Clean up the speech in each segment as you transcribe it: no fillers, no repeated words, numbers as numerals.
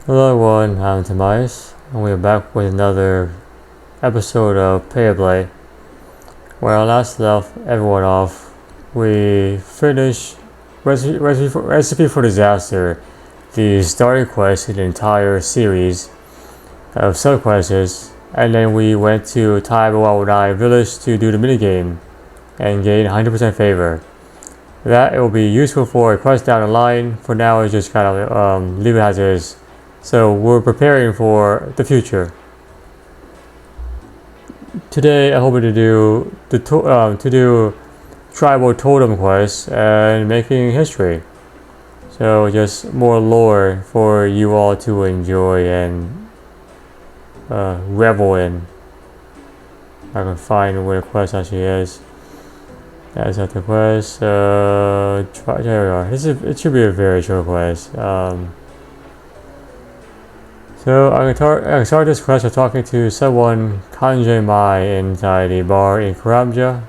Hello everyone, I'm Tobias, and we are back with another episode of Pay to Play. Where I last left everyone off, we finished Recipe for Disaster, the starting quest in the entire series of sub-quests, and then we went to Tai Village to do the minigame and gain 100% favor. That it will be useful for a quest down the line. For now, it's just kind of leave it as is. So we're preparing for the future. Today, I'm hoping to do tribal totem quests and making history. So just more lore for you all to enjoy and revel in. I can find where the quest actually is. That's not the quest. There we are. It should be a very short quest. So I can start this quest by talking to someone Kanjai Mai inside the bar in Karamja.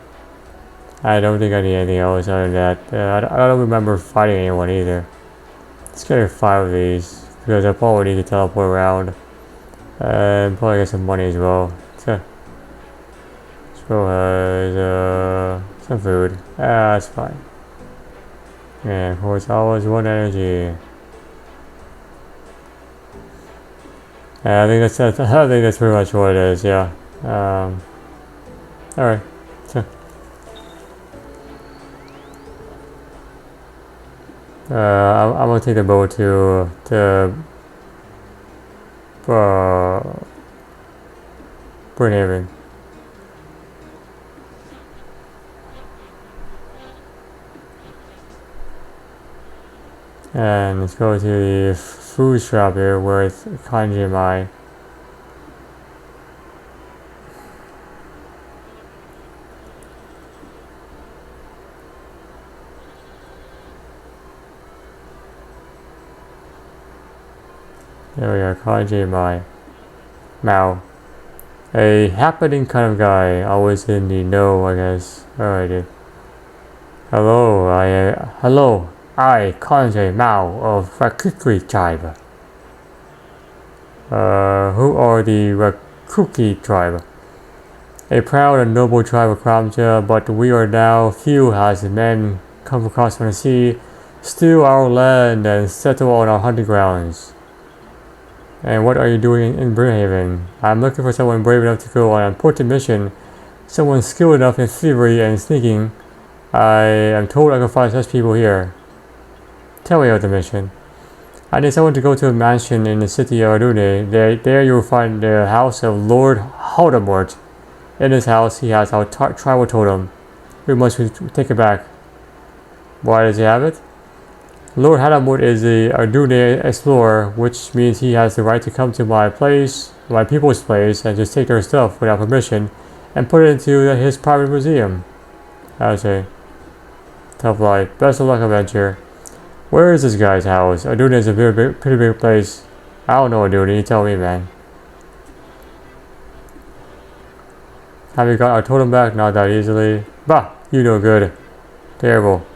I don't think I need anything else other than that. I don't remember fighting anyone either. Let's get 5 of these because I probably need to teleport around and probably get some money as well. So, some food. That's fine. And of course, always 1 energy. I think that's pretty much what it is. Yeah. All right. So, I'm gonna take the boat to Burnhaven. And let's go to the food shop here with Kanji Mai. There we are, Kanji Mai. Mao. A happening kind of guy, always in the know, I guess. Alrighty. Hello, I, Kanji Mao of Rakuki tribe. Who are the Rakuki tribe? A proud and noble tribe of Kramja, but we are now few as men come across from the sea, steal our land and settle on our hunting grounds. And what are you doing in Burnhaven? I'm looking for someone brave enough to go on an important mission, someone skilled enough in thievery and sneaking. I am told I can find such people here. Tell me about the mission. I need someone to go to a mansion in the city of Arune. There you will find the house of Lord Haldemort. In his house, he has our tribal totem. We must take it back. Why does he have it? Lord Haldemort is the Arune explorer, which means he has the right to come to my people's place, and just take their stuff without permission, and put it into his private museum. I would say. Tough life. Best of luck, adventure. Where is this guy's house? Arune is a pretty big place. I don't know, Arune. You tell me, man. Have you got our totem back? Not that easily. Bah! You know good. Terrible.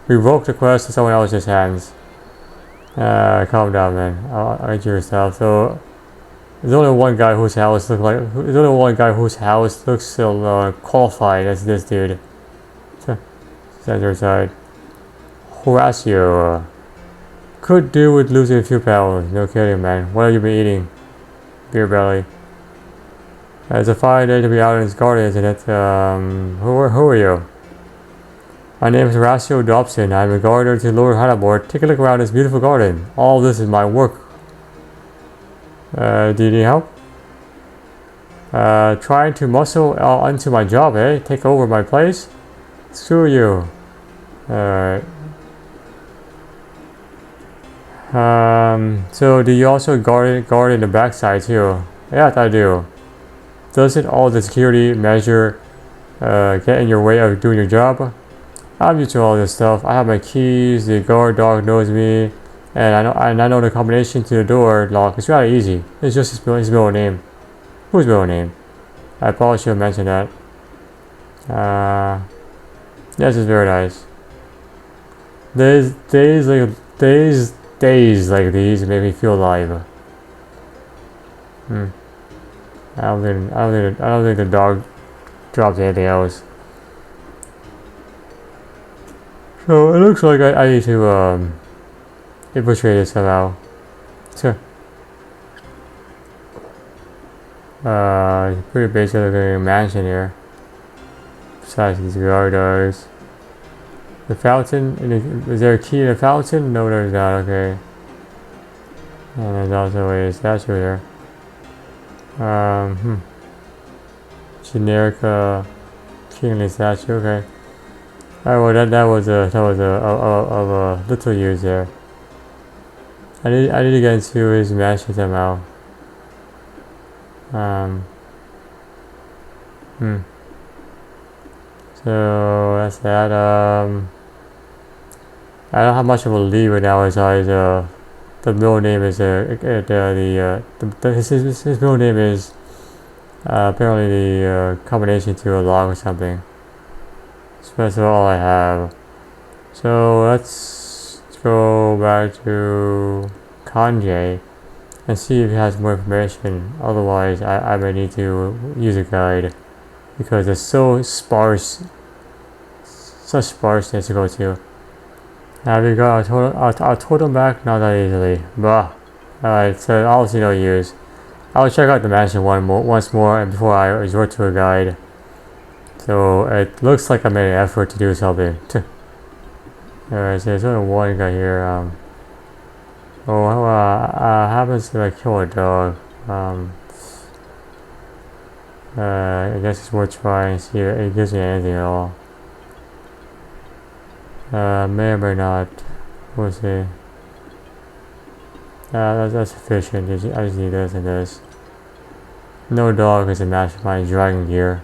Revoke the quest to someone else's hands. Calm down, man. I'll get you yourself. So, there's only one guy whose house looks so qualified as this dude. Center side. Horatio. Could do with losing a few pounds. No kidding, man. What have you been eating? Beer belly. It's a fine day to be out in his garden, isn't it? Who are you? My name is Horatio Dobson. I'm a gardener to Lord Haldemort. Take a look around this beautiful garden. All this is my work. Do you need help? Trying to muscle onto my job, eh? Take over my place? Screw you. Alright. So do you also guard in the backside too? Yes, I do. Doesn't all the security measure get in your way of doing your job? I'm used to all this stuff. I have my keys, the guard dog knows me, and I know the combination to the door lock. It's rather easy. It's just his middle name. Whose middle name? I probably should have mentioned that. Yes, it's very nice. Days days like these make me feel alive. I don't think the dog dropped anything else. So it looks like I need to infiltrate it somehow. Sure. Pretty basic looking mansion here. Besides these gardeners. The fountain, is there a key in the fountain? No, there's not, okay. And there's also a statue here. Generic kingly statue, okay. Alright, well that was a little use there. I need to get into his mansion somehow. So that's that. I don't have much of a lead right now as the middle name is his middle name is apparently the combination to a log or something. So that's all I have. So let's go back to Kanye and see if he has more information. Otherwise, I may need to use a guide because it's so sparse, such sparseness to go to. Have you got a totem back? Not that easily. Bah. Alright, so obviously no use. I'll check out the mansion once more and before I resort to a guide. So it looks like I made an effort to do something. Alright, so there's only one guy here. Happens to kill a dog. I guess it's worth trying to see if it gives me anything at all. May or may not. We'll see. That's sufficient. I just need this and this. No dog is a match for my dragon gear.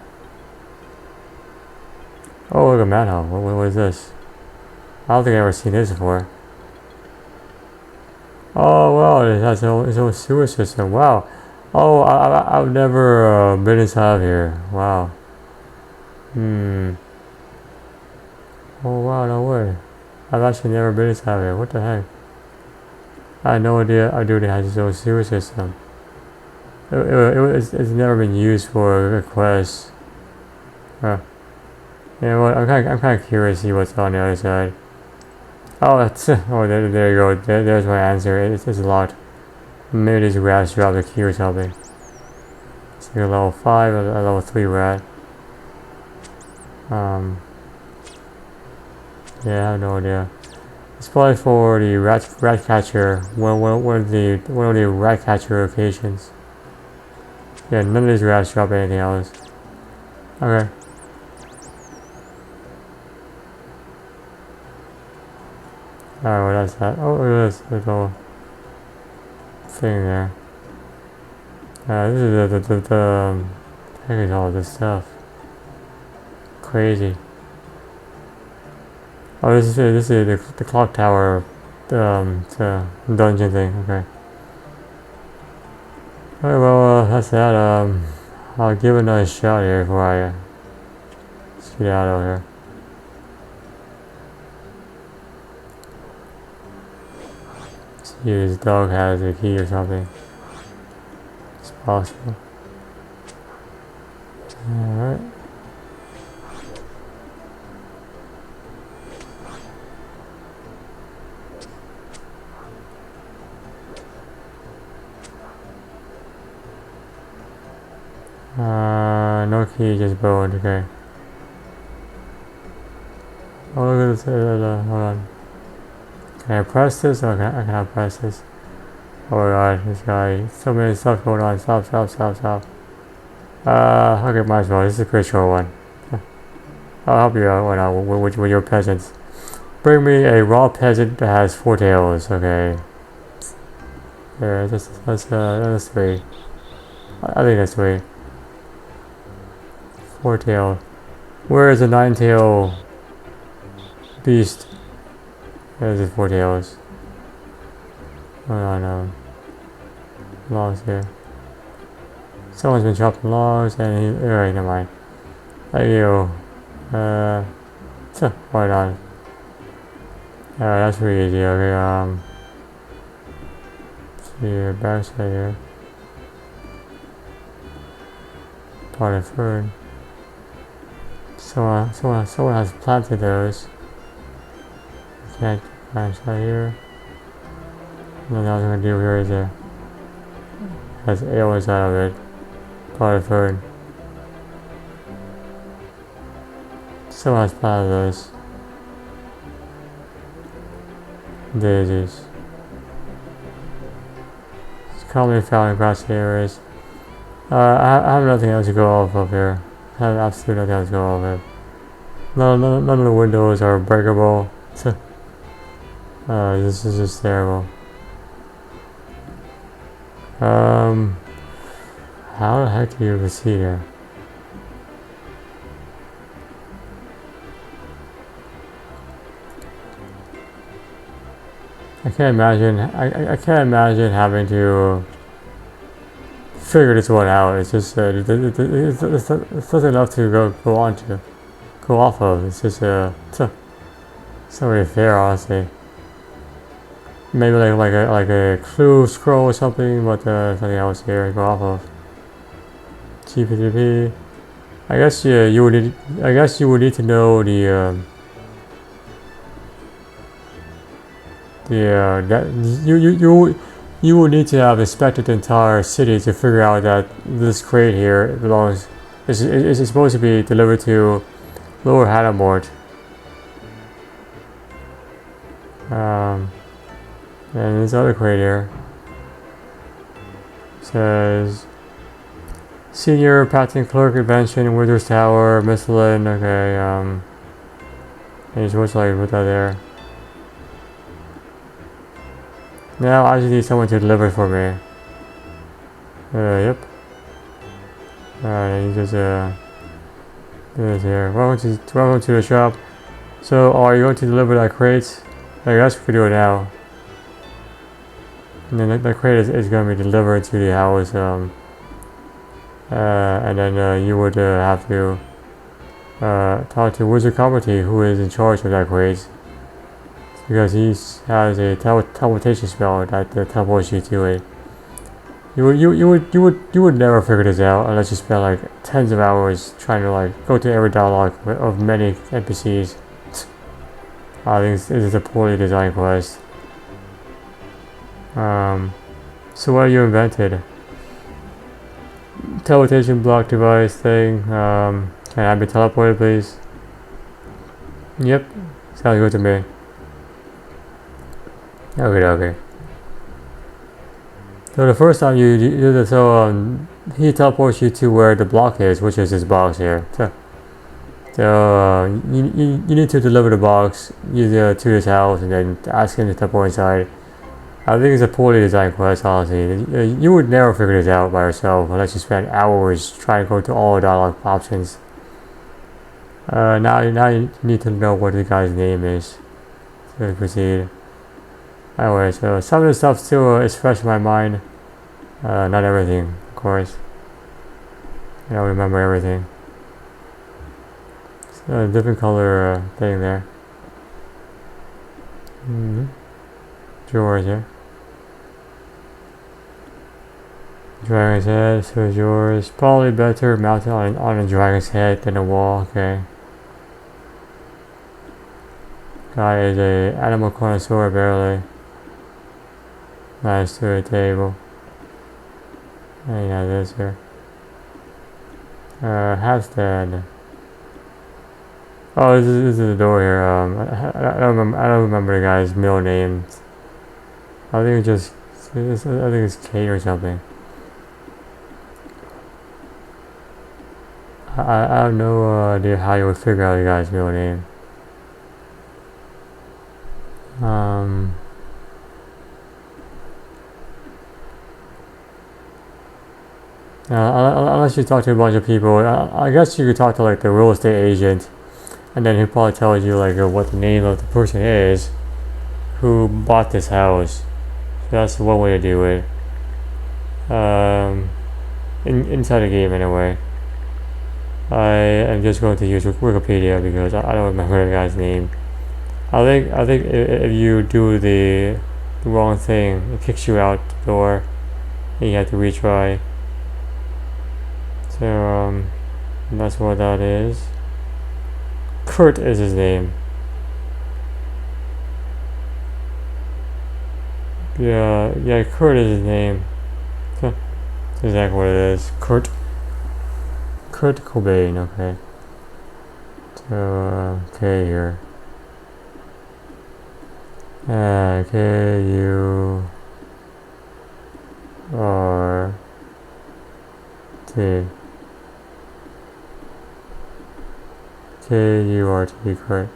Oh, look at Manhole. What is this? I don't think I've ever seen this before. Oh, wow, it has its own sewer system. Wow. Oh, I've never been inside here. Wow. Oh, wow, no way. I've actually never been inside here. What the heck? I had no idea our duty has its own sewer system. It's never been used for a quest. Huh. You know what? I'm kind of curious to see what's on the other side. Oh, that's oh, there you go. There's my answer. It's locked. Maybe these rats drop the key or something. It's like a level 5 or a level 3 rat. Yeah, I have no idea. It's probably for the rat catcher. One of the rat catcher locations. Yeah, none of these rats drop anything else. Okay. Alright, well that's that. Oh, look at this little thing there. This is the heck is all this stuff? Crazy. Oh, this is the clock tower, dungeon thing. Okay. Alright, well that's that. I'll give it another shot here before I get out of here. See if this dog has a key or something. It's possible. Alright. No key, just bone, okay. Oh, look at this, hold on. Can I press this? Oh, I cannot press this. Oh my god, this guy, so many stuff going on, stop. Okay, might as well, this is a pretty short one. I'll help you out with your peasants. Bring me a raw peasant that has 4 tails, okay. There, that's 3. I think that's 3. 4 tail. Where is the 9 tail beast? There's the 4 tails. Hold on, logs here. Someone's been chopping logs and he, alright, never mind. Thank you. So, why not? That's pretty easy, okay, the backside here. Potted fern. Someone has planted those. Can't branch out here. And then what I'm gonna do here is has ale inside of it. Potted fern. Someone has planted those. Daisies. It's commonly found in grassy areas. I have nothing else to go off of here. I have absolutely nothing else to go off of. None of the windows are breakable. This is just terrible. How the heck do you even see here? I can't imagine. I can't imagine having to figure this one out. It's just it's not enough to go off of. It's just it's not really fair, honestly. Maybe like a clue scroll or something, but something else here to go off of. P2P. I guess you would need. I guess you would need to know that you would need to have inspected the entire city to figure out that this crate here belongs. Is supposed to be delivered to Lower Hanamort. And this other crate here says Senior Patent Clerk Invention, Withers Tower, Michelin. Okay, and you're supposed to put that there. Now I just need someone to deliver for me. Yep. Alright, you just do this here. Welcome to the shop. So, are you going to deliver that crate? I guess we could do it now. And then that crate is going to be delivered to the house. And then you would have to talk to Wizard Comity, who is in charge of that crate, because he has a teleportation spell that teleports you to it. You would never figure this out unless you spend like tens of hours trying to go to every dialogue of many NPCs. I think this is a poorly designed quest. So what have you invented? Teleportation block device thing. Can I be teleported, please? Yep, sounds good to me. Okay. So the first time you do this, he teleports you to where the block is, which is this box here. So you need to deliver the box to this house and then ask him to teleport inside. I think it's a poorly designed quest, honestly. You would never figure this out by yourself unless you spend hours trying to go to all the dialogue options. Now you need to know what the guy's name is to proceed. Anyway, so some of the stuff still is fresh in my mind. Not everything, of course. I don't remember everything. It's a different color thing there. Drawers here. Dragon's head, so is yours. Probably better mounted on a dragon's head than a wall, okay. Guy is a animal connoisseur, barely. Nice to a table. And yeah, this here. Halstead. Oh, this is the door here. I don't remember the guy's middle name. I think it's Kate or something. I have no idea how you would figure out the guy's middle name. Unless you talk to a bunch of people, I guess you could talk to the real estate agent, and then he'll probably tell you what the name of the person is who bought this house. So that's one way to do it. Inside the game anyway. I am just going to use Wikipedia because I don't remember the guy's name. I think if you do the the wrong thing, it kicks you out the door, and you have to retry. So that's what that is. Kurt is his name. Yeah, Kurt is his name. That's exactly what it is. Kurt Cobain, okay. So, okay here. K-U-R-T. K-U-R-T, correct.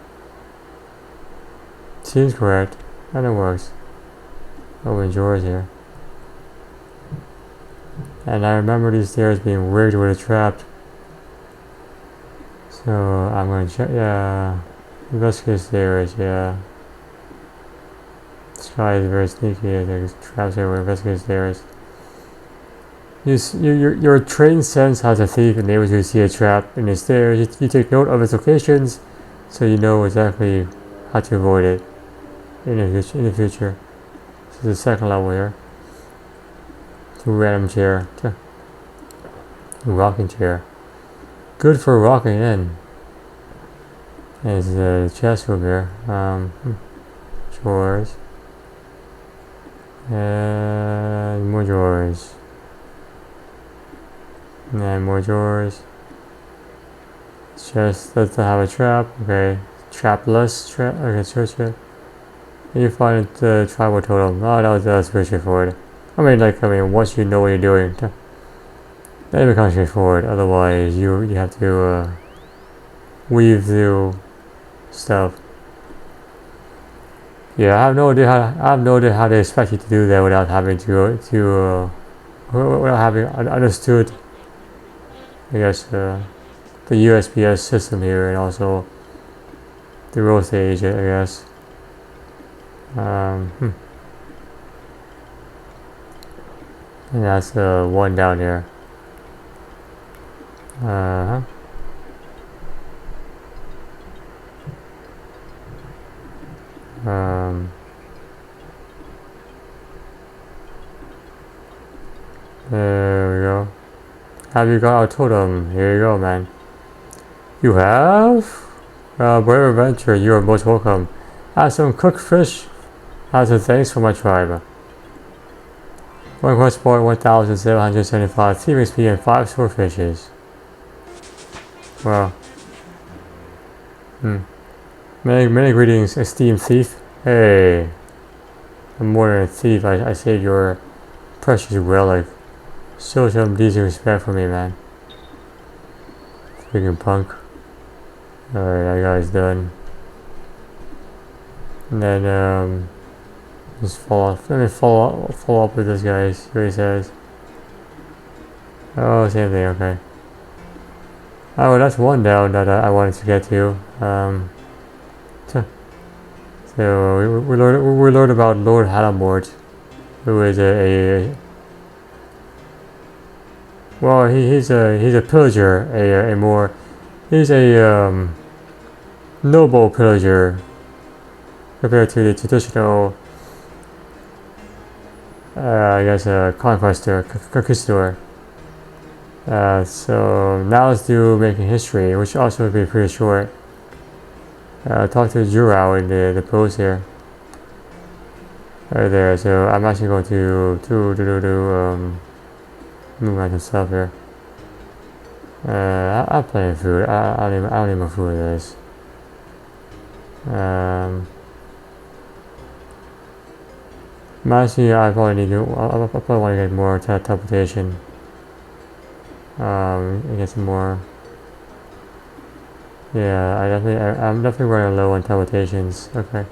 Seems correct, and it works. Open drawers here. And I remember these stairs being rigged with a trap. So I'm gonna check, investigate stairs, yeah. This guy is very sneaky, there's traps everywhere, investigate stairs. Your trained sense has a thief and able to see a trap in the stairs. You take note of its locations, so you know exactly how to avoid it in the future. This is the second level here. It's a random chair. A rocking chair. Good for rocking in. There's a chest room here. Drawers. And more drawers. And more drawers. Chest doesn't have a trap. Okay. Trapless trap. Okay, search it. You find the tribal totem. Oh, that was pretty straightforward. I mean, once you know what you're doing, then it becomes straightforward. Otherwise, you have to weave through stuff. Yeah, I have no idea how they expect you to do that without having without having understood, I guess, the USPS system here and also the road stage, I guess. And that's one down here. There we go. Have you got a totem? Here you go, man. You have? Brave adventure, you are most welcome. I have some cooked fish as a thanks for my tribe. 1 quest point, 1,775 team XP and 5 swordfishes. Wow. Many greetings, esteemed thief. Hey. I'm more than a thief, I saved your precious relic. Show some decent respect for me, man. Freaking punk. Alright, that guy's done. And then, just follow up with this guy, see what he says. Oh, same thing, okay. Oh, well, that's one down that I wanted to get to. So we learned about Lord Halamort, who is well, he's a pillager, he's a noble pillager compared to the traditional, I guess, conquistador. So now let's do making history, which also would be pretty short. Talk to Jurao in the post here. Right there. So I'm actually going to move on to stuff here. I'm playing food. I don't need more food with this. Actually, I probably need to. I probably want to get more teleportation. And get some more. Yeah, I'm definitely running low on teleportations. Okay.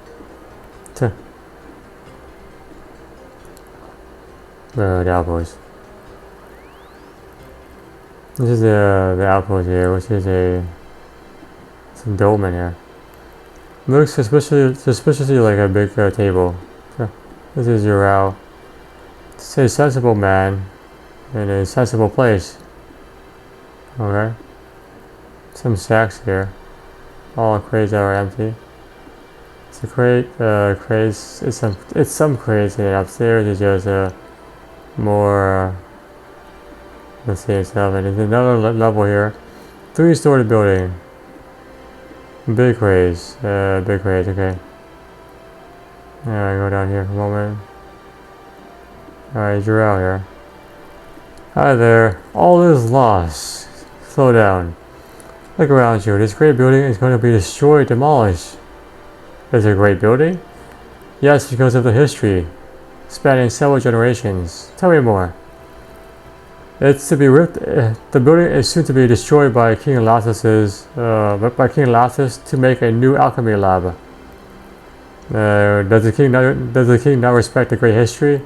The Outpost. This is the Outpost here, which is some dome in here. Looks suspiciously like a big table. This is your It's a sensible man in a sensible place. Okay. Some sacks here. All crates that are empty. It's a crate, crates, it's some crates, and upstairs is just more, let's see, stuff, and there's another level here. 3-story building. Big crates, okay. Alright, go down here for a moment. Alright, you're out here. Hi there, all is lost. Slow down. Look around you, this great building is going to be destroyed, demolished. Is it a great building? Yes, because of the history, spanning several generations. Tell me more. It's to be ripped. The building is soon to be destroyed by King Lathis to make a new alchemy lab. Does the king not respect the great history?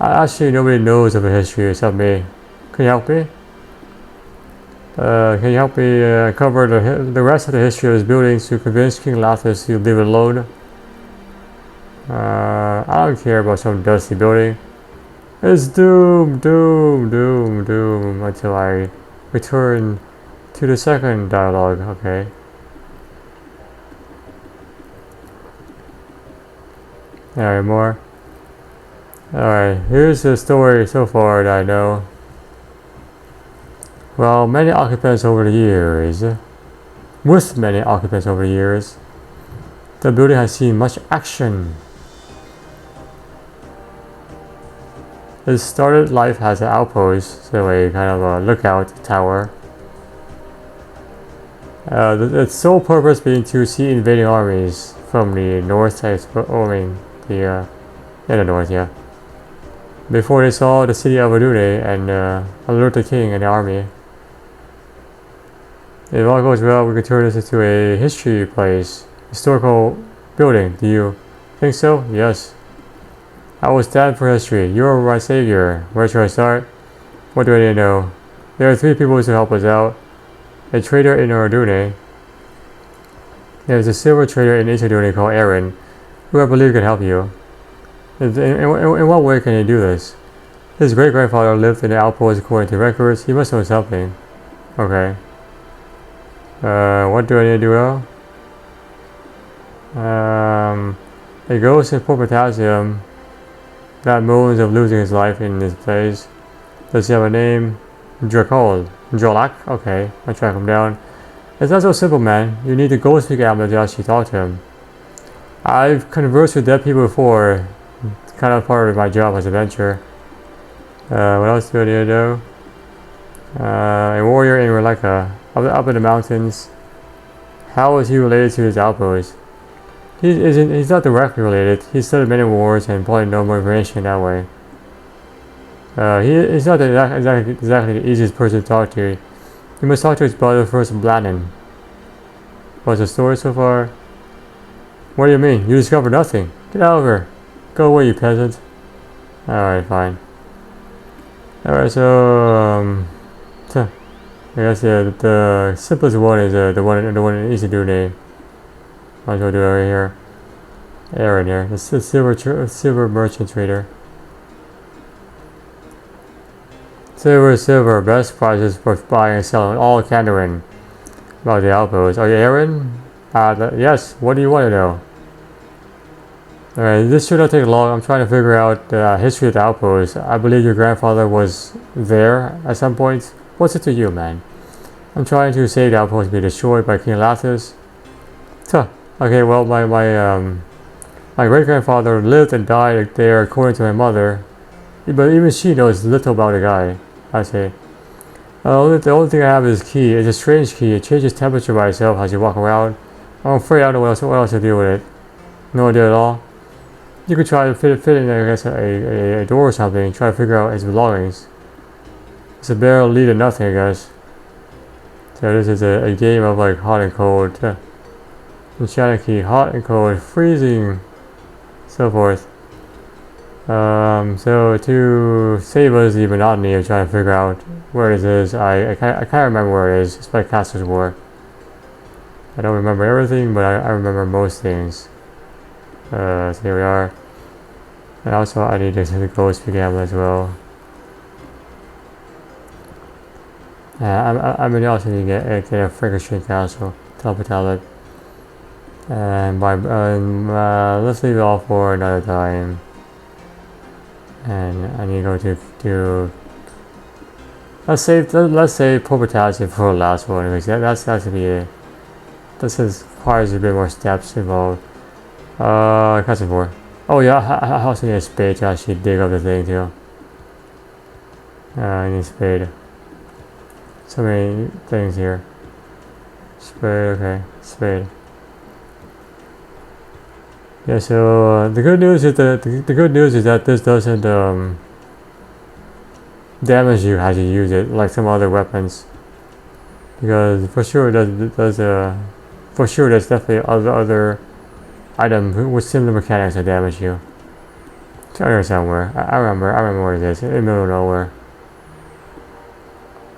Actually, nobody knows of the history except me. Can you help me? Can you help me cover the rest of the history of his buildings to convince King Lathis to leave it alone? I don't care about some dusty building. It's doom until I return to the second dialogue. Okay. Alright, more. Alright, here's the story so far that I know. Well, with many occupants over the years, the building has seen much action. It started life as an outpost, so a kind of a lookout tower. Its sole purpose being to see invading armies from the north, the north, yeah. Before they saw the city of Adune and alert the king and the army. If all goes well, we can turn this into a history place, historical building. Do you think so? Yes. I will stand for history. You are my savior. Where should I start? What do I need to know? There are 3 people to help us out. A trader in Ardune. There is a silver trader in East Ardune called Aaron, who I believe can help you. In what way can he do this? His great-grandfather lived in the Outpost according to records. He must know something. Okay. What do I need to do now? A ghost in Port Potassium that moans of losing his life in this place. Does he have a name? Drolak? Okay, I'll track him down. It's not so simple, man. You need the ghost speak amulet to actually talk to him. I've conversed with dead people before. It's kind of part of my job as a venture. What else do I need to do? A warrior in Releka, up in the mountains. How is he related to his outpost? He's not directly related. He's studied many wars and probably know more information that way. He's not exactly the easiest person to talk to. You must talk to his brother first, Blannen. What's the story so far? What do you mean? You discovered nothing. Get out of here. Go away, you peasant. Alright, fine. Alright, so I guess the simplest one is the one in East Dune. Might as well do it right here. Aaron here, the silver merchant trader. Silver, best prices for buying and selling all Kandarin. About the outpost. Are you Aaron? Yes, what do you want to know? Alright, this should not take long. I'm trying to figure out the history of the outpost. I believe your grandfather was there at some point. What's it to you, man? I'm trying to save the outpost be destroyed by King Lathis. Okay, well, my great-grandfather lived and died there according to my mother. But even she knows little about the guy, I say. The only thing I have is key. It's a strange key. It changes temperature by itself as you walk around. I'm afraid I don't know what else to do with it. No idea at all. You could try to fit in, I guess, a door or something. Try to figure out his belongings. It's a barrel lead to nothing, I guess. So this is a game of like hot and cold. Enchanted key, hot and cold, freezing, so forth. So to save us the monotony of trying to figure out where this is, I can't remember where it is. It's by Castor's War. I don't remember everything, but I remember most things. So here we are. And also I need to go speak Gamma as well. I'm also need to get a Frankenstein Castle, Top tablet. And let's leave it off for another time. And I need to go to let's say potassium for the last one, because that's to be it. This requires a bit more steps involved. Question 4. Oh yeah, I also need a spade to actually dig up the thing too. I need a spade. So many things here. Spade, okay, spade. Yeah, so the good news is that this doesn't damage you as you use it like some other weapons, because for sure there's definitely other item with similar mechanics that damage you. It's under somewhere. I remember where it is, in the middle of nowhere.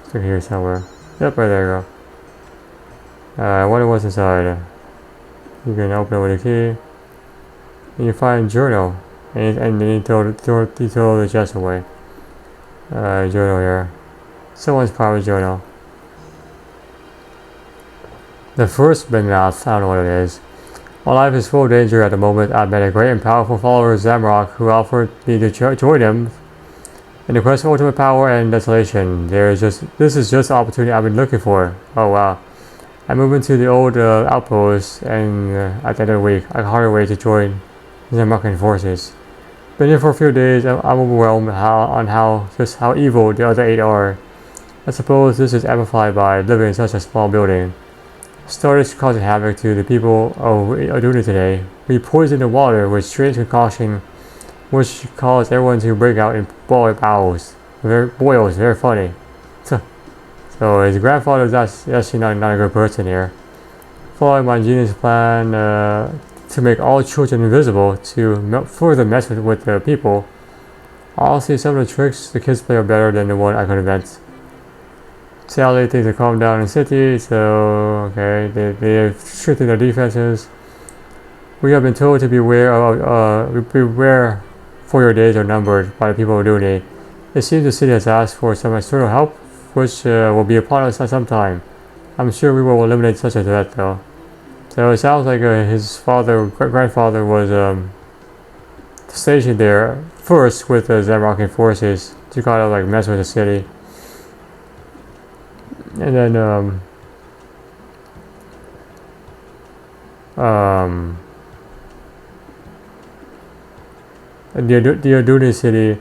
It's here somewhere. Yep, right there you go. I wonder what's inside. You can open it with a key. And you find journal, and then you throw the chest away. Journal here. Someone's private journal. The first Benmath, I don't know what it is. My life is full of danger at the moment. I've met a great and powerful follower of Zamrock who offered me to join him in the quest for ultimate power and desolation. This is just the opportunity I've been looking for. Oh wow. I moved into the old Outpost, and at the end of the week, I hardly wait to join the Zamrockian forces. Been here for a few days. I'm overwhelmed on how evil the other 8 are. I suppose this is amplified by living in such a small building. Started causing havoc to the people of Aduna today. We poisoned the water with strange concoction, which caused everyone to break out in boils. Very funny. So his grandfather is actually not a good person here. Following my genius plan to make all children invisible to further mess with the people. Honestly, some of the tricks the kids play are better than the one I could invent. Sadly, things have calmed down in the city, so okay, they have strengthened their defenses. We have been told to beware for your days are numbered by the people of Dune. It seems the city has asked for some external help, which will be upon us at some time. I'm sure we will eliminate such a threat, though. So it sounds like his grandfather was stationed there first with the Zamrockian forces to kind of like mess with the city. And then the Aduna city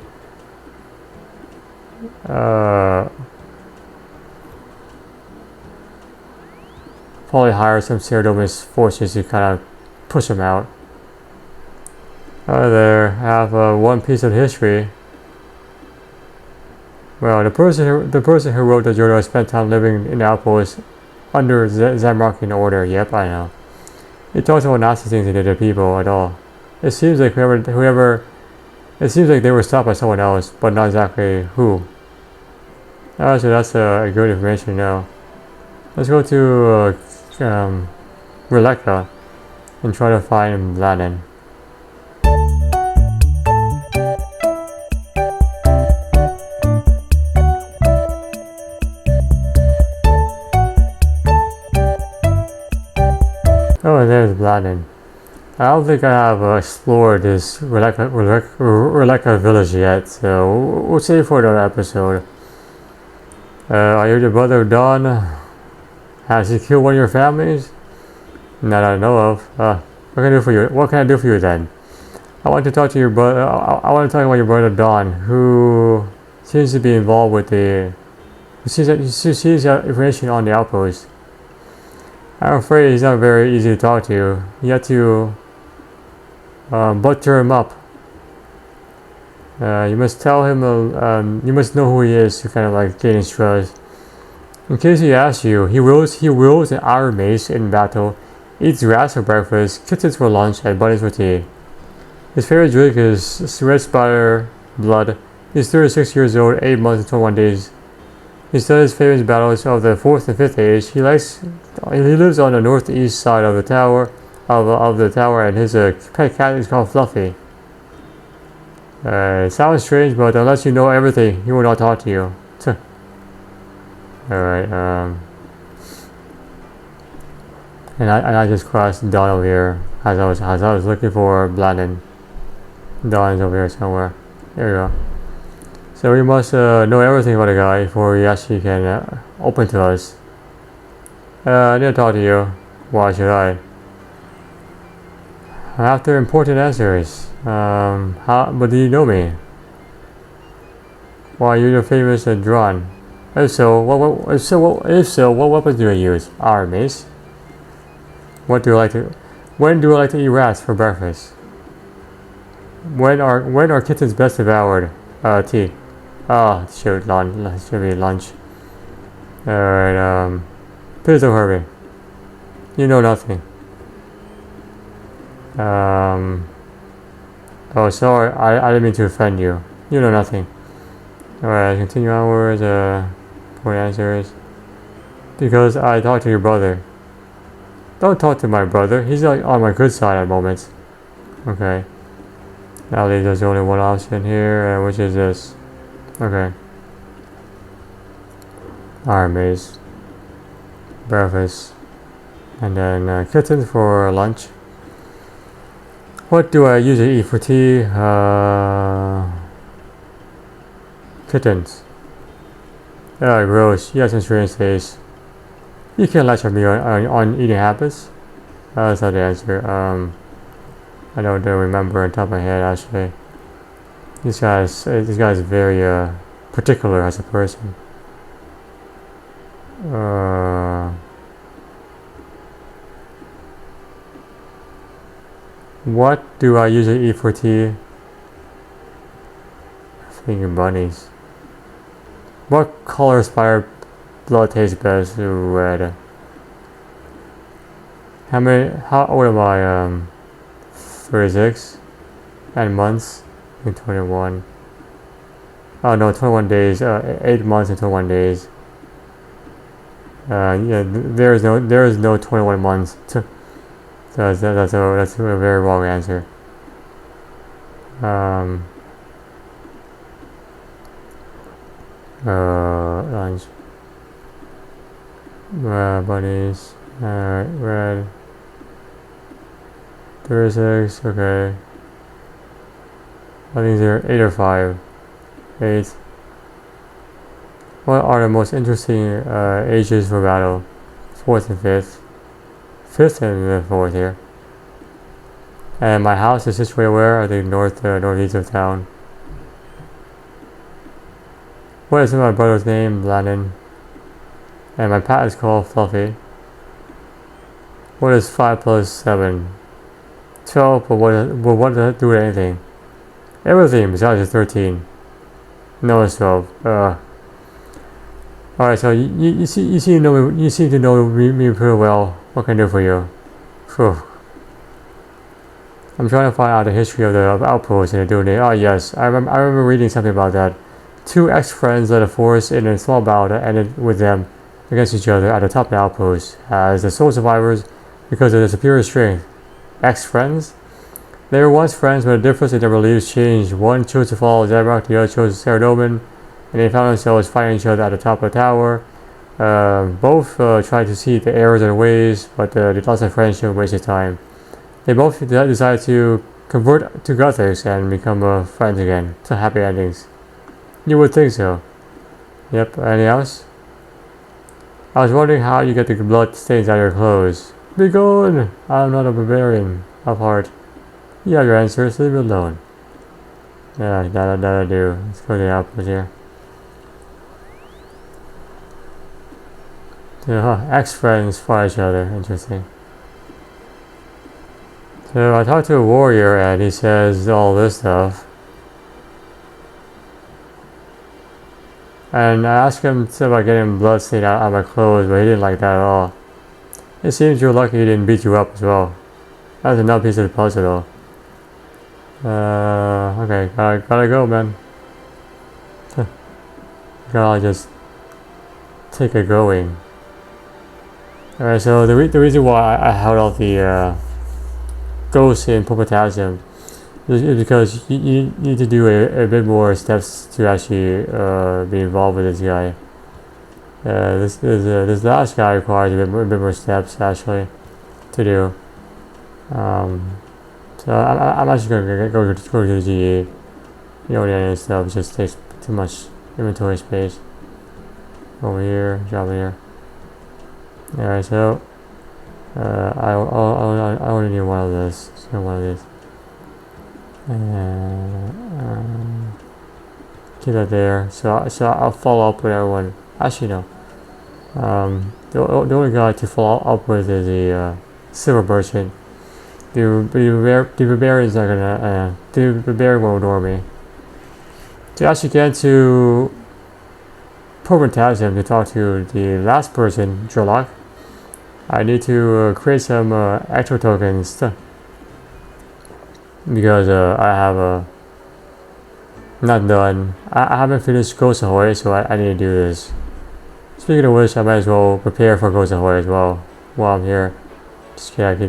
probably hire some Cerdomus forces to kind of push him out. There have one piece of history. Well, the person who wrote the journal spent time living in Outpost under Zamrockian order. Yep, I know. He talks about nasty things he did to people at all. It seems like it seems like they were stopped by someone else, but not exactly who. So that's good information to know. Let's go to Releka and try to find Latin. Oh, there's Bladden. I don't think I have explored this Releka village yet, so we'll save for another episode. Are you the brother of Dawn? Has he killed one of your families? Not that I know of. What can I do for you? What can I do for you then? I want to talk to your brother. I want to talk about your brother Dawn, who seems to be involved with who sees information on the Outpost. I'm afraid he's not very easy to talk to. You have to butter him up. You must tell him, you must know who he is to kind of like gain his trust. In case he asks you, he wields an iron mace in battle, eats grass for breakfast, kittens for lunch, and bunnies for tea. His favorite drink is red spider blood. He's 36 years old, 8 months and 21 days. He studies famous battles of the 4th and 5th age. He lives on the northeast side of the tower, and his pet cat is called Fluffy. It sounds strange, but unless you know everything, he will not talk to you. Alright, And I just crossed Dawn over here as I was looking for Blandon. Dawn's over here somewhere. There we go. So we must know everything about the guy before he actually can open to us. I need to talk to you. Why should I? After important answers. But do you know me? Why, you're the famous Dron. If so, what weapons do you use? Our mace. When do I like to eat rats for breakfast? When are kittens best devoured? Tea. Oh, shoot, should be lunch. Alright, please don't hurt me. You know nothing. Oh, sorry, I didn't mean to offend you. You know nothing. Alright, continue onwards, for answers. Because I talked to your brother. Don't talk to my brother, he's like on my good side at moments. Okay. Now there's only one option here, which is this. Okay. Our maze. Breakfast. And then kittens for lunch. What do I usually eat for tea? Kittens. Gross. You have some strange taste. You can't lecture me on eating habits. That's not the answer. I don't remember on top of my head actually. This guy's very particular as a person. What do I usually eat for tea? Finger bunnies. What color spider blood tastes best? Red. How old am I? 36 and months in 21. Oh no, 21 days. 8 months and 21 days. Yeah, there is no 21 months. So that's a very wrong answer. Lunch. Bunnies. Alright, red. 36, okay. I think they're 8 or 5. 8. What are the most interesting ages for battle? 4th and 5th. 5th and 4th here. And my house is situated where? I think northeast of town. What is my brother's name? Blandon. And my pet is called Fluffy. What is 5 plus 7? 12, but what does that do with anything? Everything besides the 13. No, it's 12. Alright, so you seem to know me pretty well. What can I do for you? Phew. I'm trying to find out the history of the Outpost and the dual name. Oh yes, I remember reading something about that. 2 ex-friends led a force in a small battle that ended with them against each other at the top of the Outpost as the sole survivors because of their superior strength. Ex-friends? They were once friends, but the difference in their beliefs changed. One chose to follow Zabrak, the other chose Saradomin, and they found themselves fighting each other at the top of the tower. Both tried to see the errors of their ways, but they lost their friendship and wasted time. They both decided to convert to Gothics and become friends again. So happy endings. You would think so. Yep, anything else? I was wondering how you get the blood stains out of your clothes. Be gone! I'm not a barbarian of heart. You have your answers, leave me alone. Yeah, that'll do. Let's go to the Outpost here. Ex-friends fight each other. Interesting. So I talked to a warrior and he says all this stuff. And I asked him about getting blood stain out of my clothes, but he didn't like that at all. It seems you're lucky he didn't beat you up as well. That's another piece of the puzzle though. Okay, gotta go, man. Gotta just take it going. Alright, so the reason why I held out the ghost in potassium is because you need to do a bit more steps to actually be involved with this guy. This last guy requires a bit more steps actually. to do. So I'm actually gonna go to the GE. You know, the other stuff just takes too much inventory space. Over here, drop here. Alright, so I only need one of this. So one of these. Keep that there. So I'll follow up with everyone. Actually, no. The only guy to follow up with is the silver merchant. The barbarians are gonna the barbarian will ignore me. To actually get to Totem to talk to the last person, Jorlock, I need to create some actual tokens because I have not done. I haven't finished Ghost Ahoy, so I need to do this. Speaking of which, I might as well prepare for Ghost Ahoy as well while I'm here. Just get the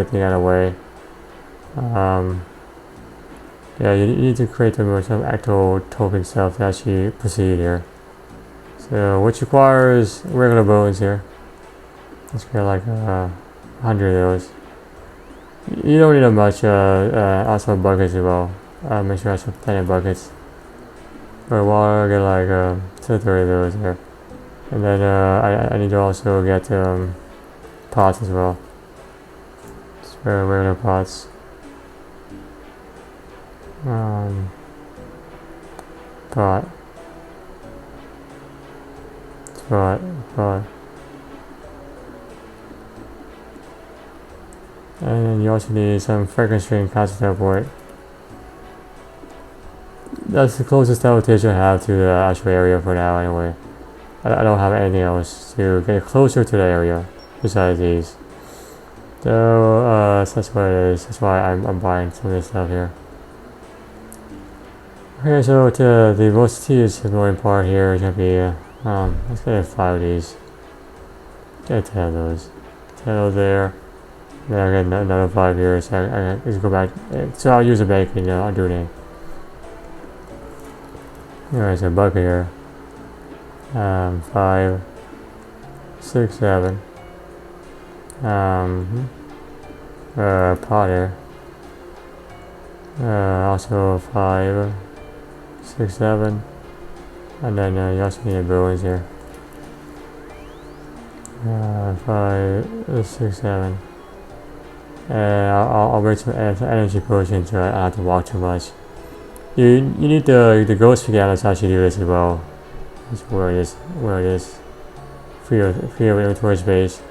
thing out of the way. Yeah, you need to create some actual token stuff to actually proceed here. So, which requires regular bones here. Let's get like 100 of those. You don't need that much. Also buckets as well. Make sure I have plenty of buckets. For water, get like 30 of those here. And then I need to also get pots as well. Just regular pots. Pot. And then you also need some fragrance string concentrate for it. That's the closest teleportation I have to the actual area for now anyway. I don't have anything else to get closer to the area besides these. So that's what it is. That's why I'm buying some of this stuff here. Okay, so the most tedious annoying part here is gonna be let's get 5 of these. Get 10 of those. 10 of those there. Then I get another 5 here, so I just go back. So I'll use a bacon, I'll do it. Alright, so bucket here. 5, 6, 7. Pot here. Also 5, 6, 7. And then you also need a bones here. 5, 6, 7. And I'll bring some energy potions so I don't have to walk too much. You need the ghost figure to actually do this as well. That's where it is. Free of inventory space.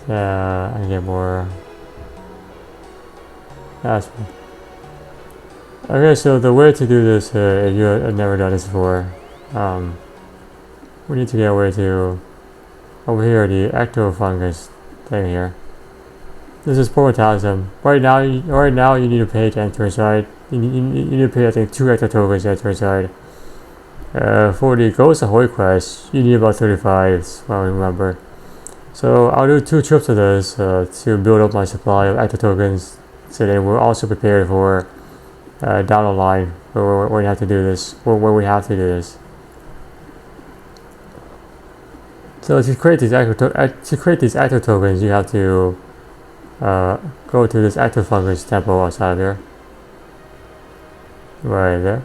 I can get more. That's fine. Okay, so the way to do this, if you have never done this before, we need to get away to over here, the ecto fungus thing here. This is Totem. Right now you need to pay to enter inside. You need to pay I think 2 ecto tokens to enter inside. For the Ghost Ahoy quest, you need about 35, if I remember. So I'll do 2 trips of this to build up my supply of ecto tokens, so then we're also prepared for down the line where we have to do this. So to create these ecto tokens, you have to go to this ecto fungus temple outside of here, right there,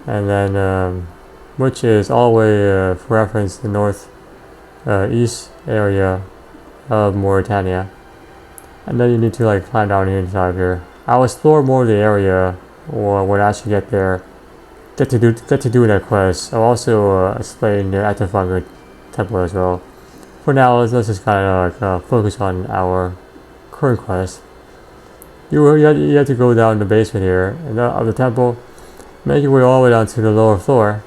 and then which is all the way for reference the north east area of Mauritania, and then you need to like climb down here inside here. I'll explore more of the area, or when I actually get there, get to do that quest. I'll also explain the ecto fungus temple as well. For now, let's just kind of like focus on our current quest. You have to go down the basement here of the temple, make your way all the way down to the lower floor.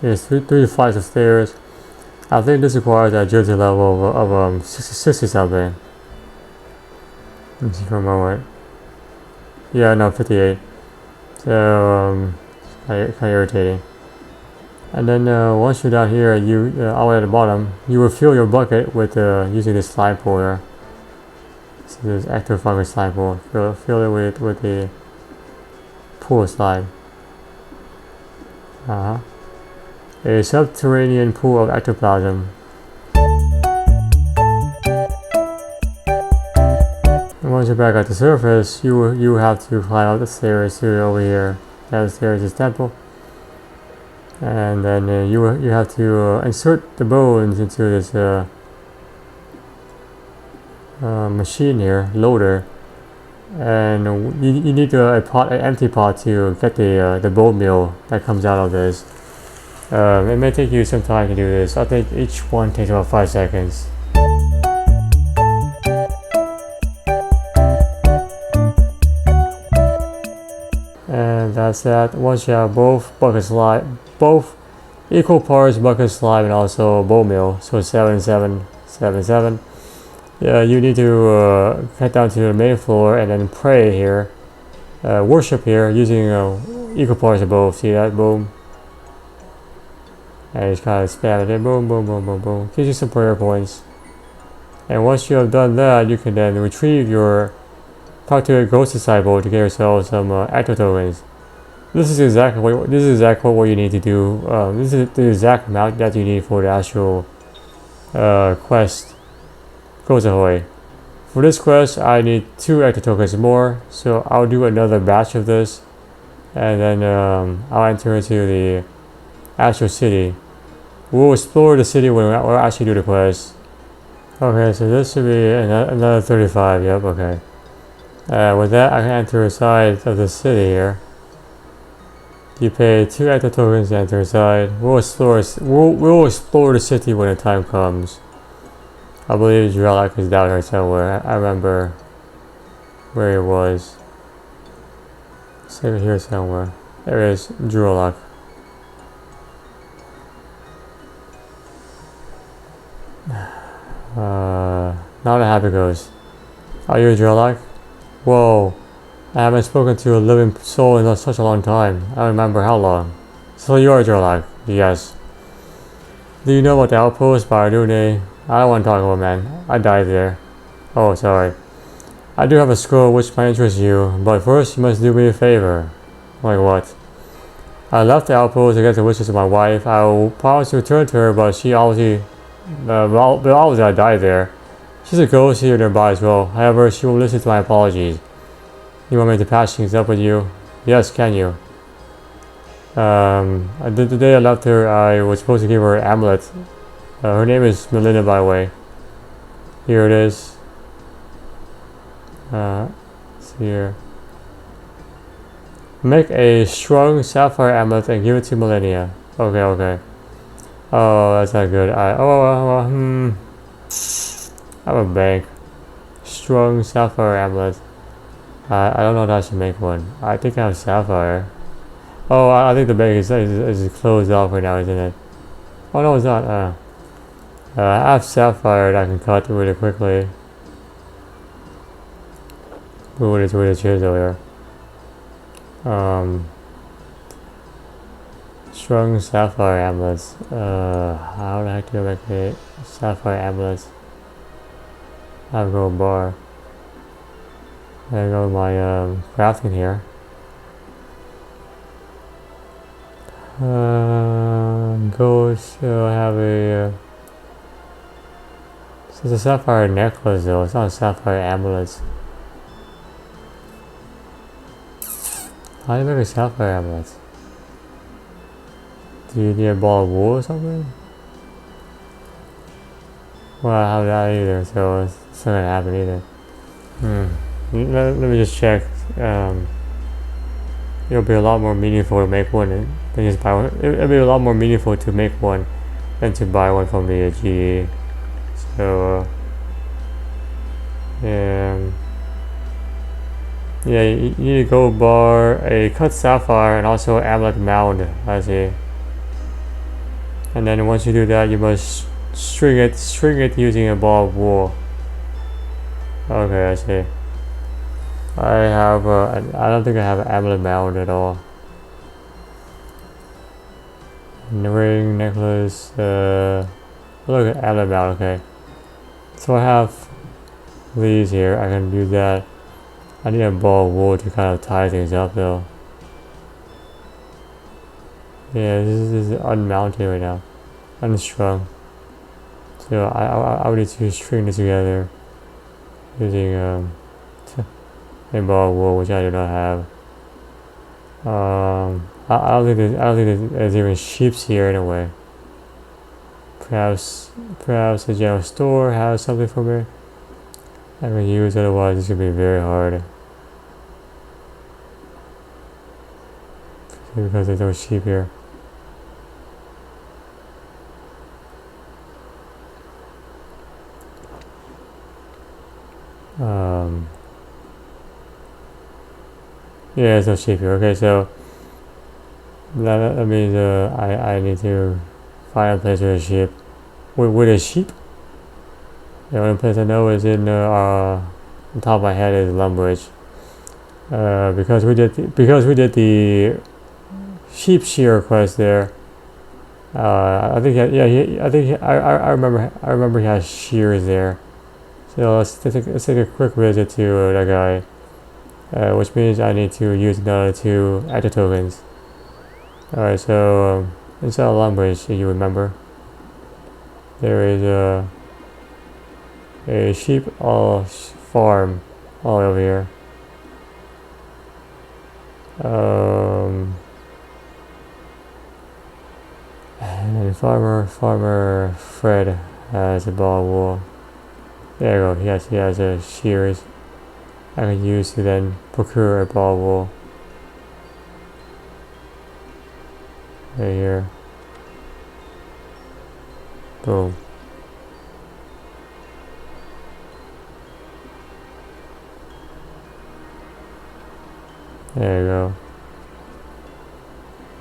There's 3 flights of stairs. I think this requires a agility level of 60 something. Let me see for a moment. Yeah, no, 58. So kind of irritating. And then once you're down here, all the way at the bottom, you will fill your bucket with using this slime pool here. So this active fungus slime pool. Fill it with the pool slime. a subterranean pool of ectoplasm. And once you're back at the surface, you have to climb up the stairs to over here. Downstairs is temple, and then you have to insert the bones into this machine here, loader, and you need an empty pot to get the bone meal that comes out of this. It may take you some time to do this. I think each one takes about 5 seconds. And that's that. Once you have both equal parts bucket slime and also bone meal, so 7, 7, 7, 7. Yeah, you need to head down to the main floor and then pray here, worship here using equal parts of both. See that? Boom. And just kind of spam it in. Boom, boom, boom, boom, boom. Gives you some prayer points. And once you have done that, you can then talk to a ghost disciple to get yourself some active tokens. This is exactly what you need to do. This is the exact amount that you need for the actual quest. Goes away. For this quest, I need 2 active tokens more, so I'll do another batch of this, and then I'll enter into the actual city. We'll explore the city when we'll actually do the quest. Okay, so this should be another 35. Yep. Okay. With that, I can enter inside of the city here. You pay 2 active tokens to enter inside. We'll explore the city when the time comes. I believe Juralak is down here somewhere. I remember where he was. It's over here somewhere. There is Juralak. Not a happy ghost. Are you Juralak? Whoa. I haven't spoken to a living soul in such a long time. I don't remember how long. So you are Juralak? Yes. Do you know about the Outpost by Rune? I don't want to talk about it, man. I died there. Oh, sorry. I do have a scroll which might interest you, but first you must do me a favor. Like what? I left the Outpost against the wishes of my wife. I will promise to return to her, but she obviously I died there. She's a ghost here nearby as well. However, she won't listen to my apologies. You want me to patch things up with you? Yes, can you? The day I left her, I was supposed to give her an amulet. Her name is Melinda, by the way. Here it is. Let's see here. Make a strong sapphire amulet and give it to Melinda. Okay. Oh, that's not good. I'm a bank. Strong sapphire amulet. I don't know if I should make one. I think I have sapphire. Oh, I think the bank is closed off right now, isn't it? Oh no, it's not. I have sapphire that I can cut really quickly. Ooh, it's really cheers over here. Strong sapphire amulets. How the heck do I make a sapphire amulets? I have a gold bar. There go my crafting here. Gold. So I have a. It's a sapphire necklace though, it's not a sapphire amulet. How do you make a sapphire amulet? Do you need a ball of wool or something? Well, I have that either, so it's not gonna happen either. Let me just check. It'll be a lot more meaningful to make one than just buy one. It'll be a lot more meaningful to make one than to buy one from the GE. So, yeah, you need a gold bar, a cut sapphire, and also an amulet mound, I see. And then once you do that, you must string it using a ball of wool. Okay, I see. I don't think I have an amulet mound at all. Ring, necklace, look at amulet mound, okay. So I have these here, I can do that. I need a ball of wool to kind of tie things up though. Yeah, this is unmounted right now, unstrung. So I would need to string this together using a ball wool, which I do not have. I don't think there's even sheeps here in a way. Perhaps the general store has something for me I can use. Otherwise, it's gonna be very hard because there's no sheep here. Yeah, there's no sheep here. Okay, so that means I need to find a place with a sheep. With a sheep? The only place I know is in on top of my head is Lumbridge. Because we did the sheep shear quest there. I think I remember he has shears there. So let's take a quick visit to that guy. Which means I need to use another 2 active tokens. Alright, so inside of Lumbridge, if you remember, there is a sheep farm all over here. And farmer Fred has a ball of wool. There you go. He has a shears I can use to then procure a ball of wool. Right here. Boom. There you go.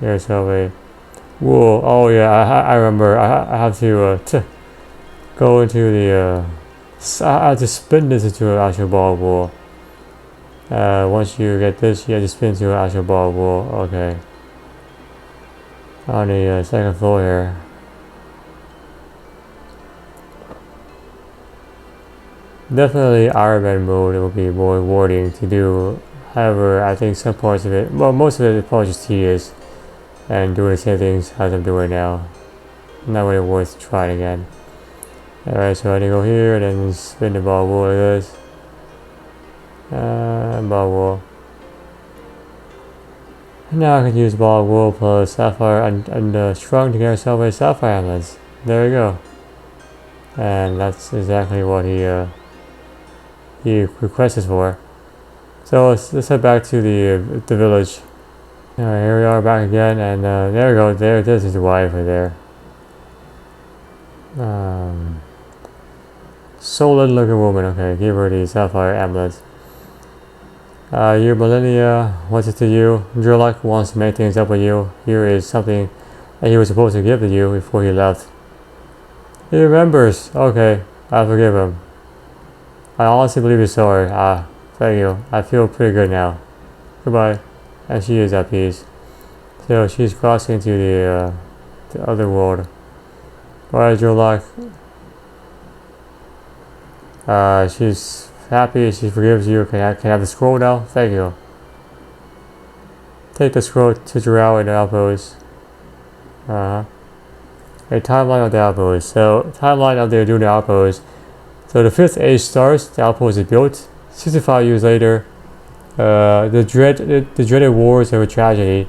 There's a wool. Oh yeah, I remember. I have to go into the. I have to spin this into an actual ball of wool. Once you get this, you have to spin into an actual ball of wool. Okay. On the second floor here. Definitely Iron Man mode will be more rewarding to do. However, I think some parts of it, well, most of it is probably just tedious and doing the same things as I'm doing now. Not really worth trying again. Alright, so I need to go here and then spin the ball of wool like this. Ball of wool. Now I can use ball of wool plus sapphire and strung to get myself a sapphire amulets. There we go. And that's exactly what he requested for. So let's head back to the village. Alright, here we are back again, and there we go. This is the wife right there. Solid looking woman. Okay, give her the sapphire amulets. You Millennia, what's it to you? Drillock wants to make things up with you. Here is something that he was supposed to give to you before he left. He remembers. Okay, I forgive him. I honestly believe he's sorry. Thank you. I feel pretty good now. Goodbye. And she is at peace. So she's crossing to the other world. Alright, Drillock. She's happy. She forgives you. Can I have the scroll now? Thank you. Take the scroll to Jarrell in the Outpost. A timeline of the Outpost. So, timeline of the Dune Outpost. So, the 5th age starts. The Outpost is built. 65 years later, the dreaded wars of a tragedy.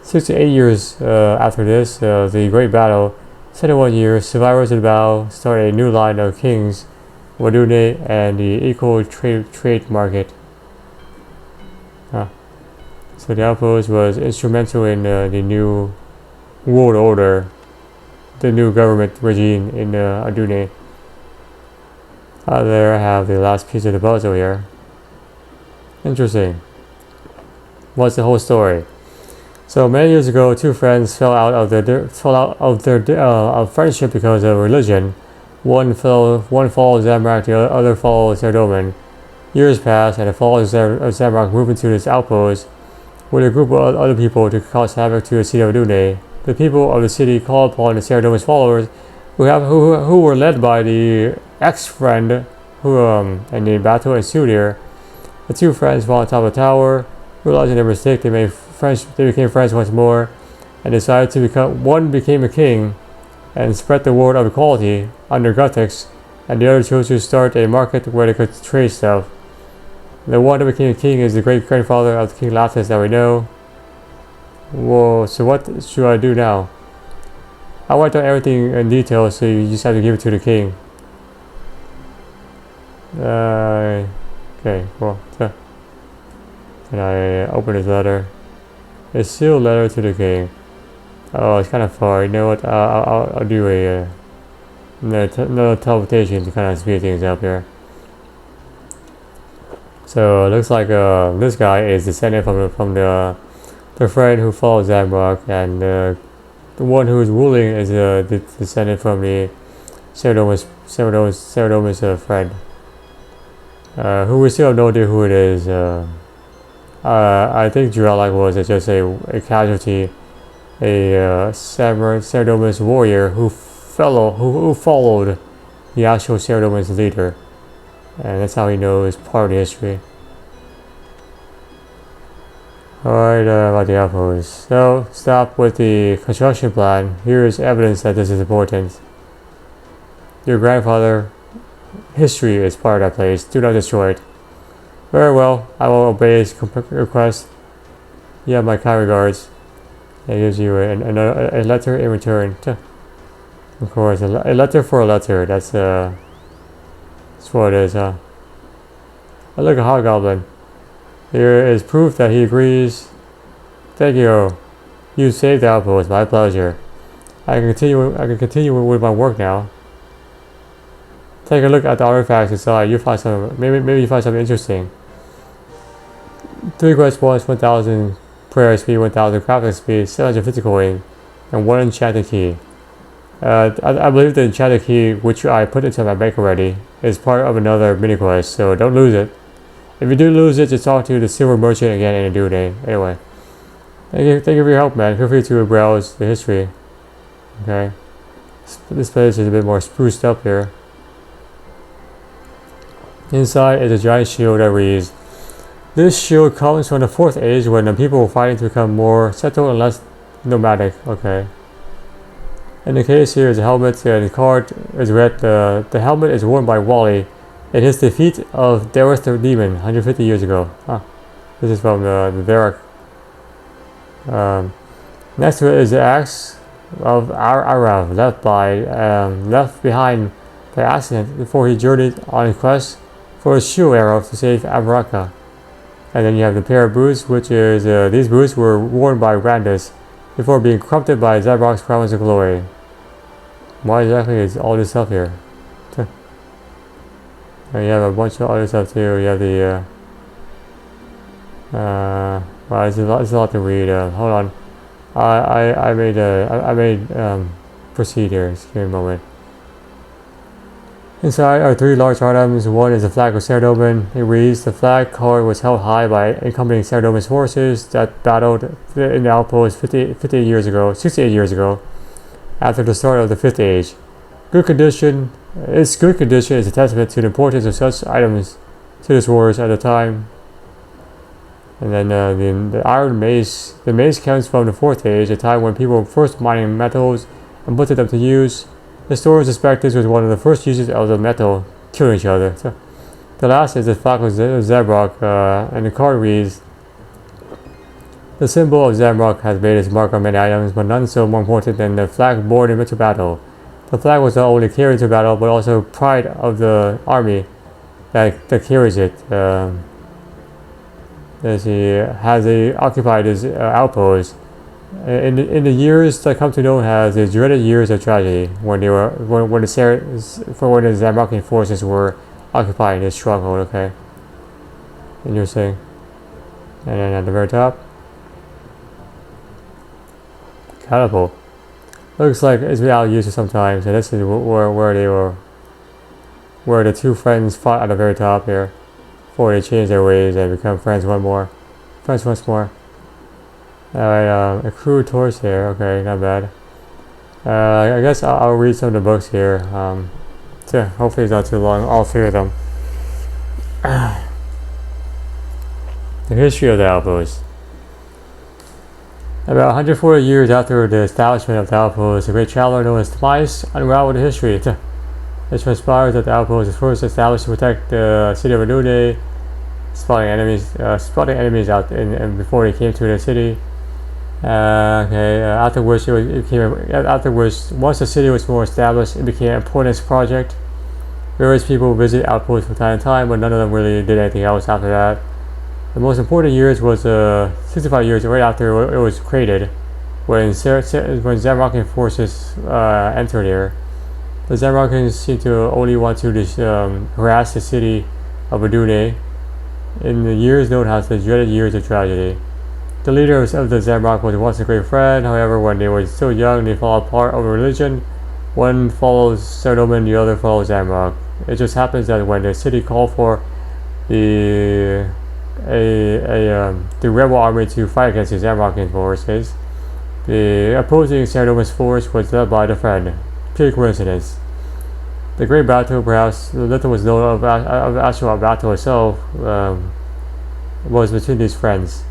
68 years after this, the Great Battle. 71 years, survivors of the battle start a new line of kings. Wadune and the equal trade market. So the Outpost was instrumental in the new world order, the new government regime in Adune. There I have the last piece of the puzzle here. Interesting. What's the whole story? So many years ago, 2 friends fell out of their friendship because of religion. One followed Zamorak, the other followed Saradomin. Years passed, and the followers of Zamorak moved into this outpost with a group of other people to cause havoc to the city of Adune. The people of the city called upon the Saradomin's followers, who were led by the ex-friend, and the battle ensued here. The 2 friends fought on top of the tower, realizing their mistake. They became friends once more. and decided to become one became a king and spread the word of equality under Gothics, and the other chose to start a market where they could trade stuff. The one that became a king is the great grandfather of the King Lathis that we know. Whoa, so what should I do now? I write down everything in detail, so you just have to give it to the king. Okay, cool. So, can I open this letter? A sealed letter to the king. Oh, it's kind of far. You know what? I'll do a no teleportation to kind of speed things up here. So it looks like this guy is descended from the friend who followed Zamrock, and the one who is ruling is descended from the Cerdomus friend, who we still have no idea who it is. I think Juralic was just a casualty, a Cerdomus warrior who followed the actual Cerdomus leader, and that's how he knows part of the history. Alright, about the Outpost. So, stop with the construction plan. Here is evidence that this is important. Your grandfather history is part of that place. Do not destroy it. Very well, I will obey his request. You have my kind regards. It gives you a letter in return. Of course, a letter for a letter. That's what it is, huh? Oh, look, a hobgoblin. Here is proof that he agrees. Thank you. You saved the Outpost. My pleasure. I can continue with my work now. Take a look at the artifacts inside. You find some. Maybe you find something interesting. 3 quest points, 1,000 prayer speed, 1,000 crafting speed, 750 coin, and 1 enchanted key. I believe the enchanted key, which I put into my bank already, is part of another mini quest, so don't lose it. If you do lose it, just talk to the silver merchant again in a due day. Anyway, thank you for your help, man. Feel free to browse the history. Okay, this place is a bit more spruced up here. Inside is a giant shield that reads, "This shield comes from the 4th age when the people were fighting to become more settled and less nomadic." Okay. In the case here is a helmet, and the card is read. The helmet is worn by Wally in his defeat of Dareth the Demon 150 years ago. This is from the Varrock. Next to it is the axe of Arav, left behind by accident before he journeyed on a quest for a shield arrow to save Avaraka. And then you have the pair of boots, which is these boots were worn by Randus before being corrupted by Zabrock's promise of glory. Why exactly is all this stuff here? And you have a bunch of other stuff too. You have the well, it's a lot to read. Hold on, I made proceed here. Just give me a moment. Inside are 3 large items. One is the flag of Cerdomin. It reads, "The flag card was held high by accompanying Cerdomin's forces that battled in the Outpost 68 years ago, after the start of the 5th Age. Its good condition is a testament to the importance of such items to the wars at the time." And then the iron mace. The mace comes from the 4th Age, a time when people were first mining metals and putting them to use. The story suspect this was one of the first uses of the metal, killing each other. So, the last is the flag of Zabrock, and the card reads, "The symbol of Zabrock has made its mark on many items, but none so more important than the flag borne into battle. The flag was not only carried into battle, but also pride of the army that carries it." As he occupied his outpost in the years that come to know as the dreaded years of tragedy, when the Zabrockian forces were occupying this stronghold. Okay, interesting. And then at the very top, catapult. Looks like it's been out of use sometimes, and this is where the 2 friends fought at the very top here, before they change their ways and become friends once more. Alright, a crude torch here. Okay, not bad. I guess I'll read some of the books here. So hopefully it's not too long. All 3 of them. The history of the Outpost. About 140 years after the establishment of the Outpost, a great traveler known as Tobias unraveled the history. It transpires that the Outpost was first established to protect the city of Anude, spotting enemies out in before they came to the city. After which once the city was more established, it became an important project. Various people visit Outpost from time to time, but none of them really did anything else after that. The most important years was 65 years right after it was created, when Zamorakian forces entered here. The Zamorakans seem to only want to harass the city of Adune in the years known as the dreaded years of tragedy. The leaders of the Zamrock was once a great friend, however, when they were still young, they fell apart over religion. One follows Sardoman, the other follows Zamrock. It just happens that when the city called for the rebel army to fight against the Zamrockian forces, the opposing Sardoman's force was led by the friend. Pure coincidence. The great battle, perhaps little was known of actual battle itself, was between these friends.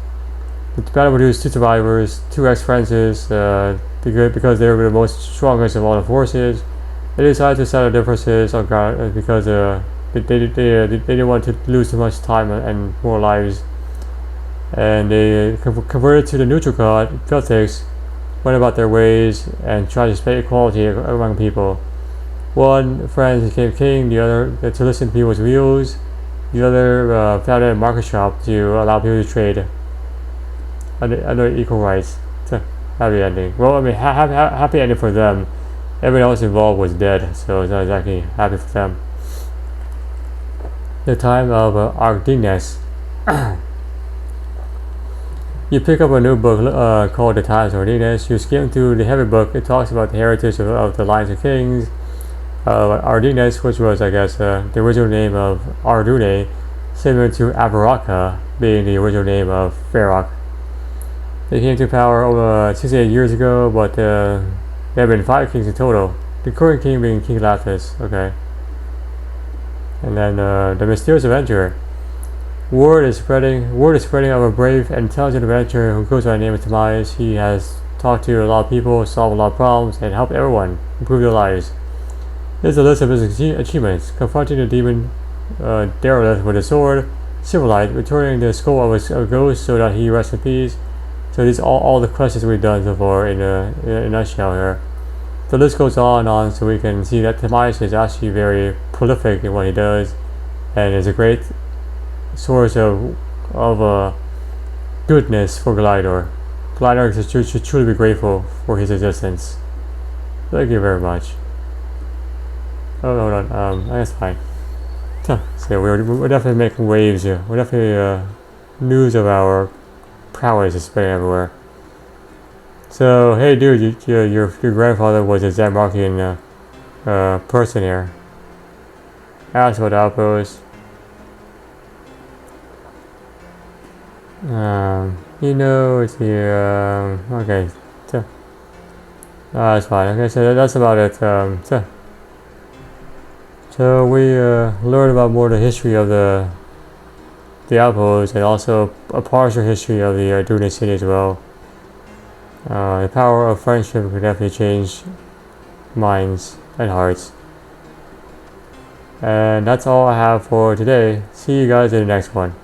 The battle produced 2 survivors, 2 ex-friends, because they were the most strongest of all the forces. They decided to settle differences on ground because they didn't want to lose too much time and more lives. And they converted to the neutral god, Celtics, went about their ways, and tried to spread equality among people. One friend became king, the other to listen to people's views, the other founded a market shop to allow people to trade under equal rights. It's a happy ending. Well, I mean, happy ending for them. Everyone else involved was dead, so it's not exactly happy for them. The time of Ardines. You pick up a new book called The Times of Ardines. You skim through the heavy book. It talks about the heritage of the lines of kings. Ardines, which was, I guess, the original name of Ardune, similar to Avaraka, being the original name of Feroc. They came to power over 68 years ago, but there have been 5 kings in total. The current king being King Lathis. Okay. And then the mysterious adventurer. Word is spreading of a brave and intelligent adventurer who goes by the name of Tobias. He has talked to a lot of people, solved a lot of problems, and helped everyone improve their lives. Here's a list of his achievements: confronting the demon Derelith with a sword, Silverlight, returning the skull of a ghost so that he rests in peace. So these are all the quests we've done so far in a nutshell here. The list goes on and on, so we can see that Tobias is actually very prolific in what he does, and is a great source of goodness for Glidor. Glidor should truly be grateful for his existence. Thank you very much. Oh, hold on. That's fine. So we're definitely making waves here. We're definitely news of our prowess is spreading everywhere. So hey, dude, your grandfather was a Zamrokian person here. Ask about Outpost. It's here. Okay. That's fine. Okay, so that's about it. So we learned about more of the history of the Outpost, and also a partial history of the Dune city as well. The power of friendship can definitely change minds and hearts. And that's all I have for today. See you guys in the next one.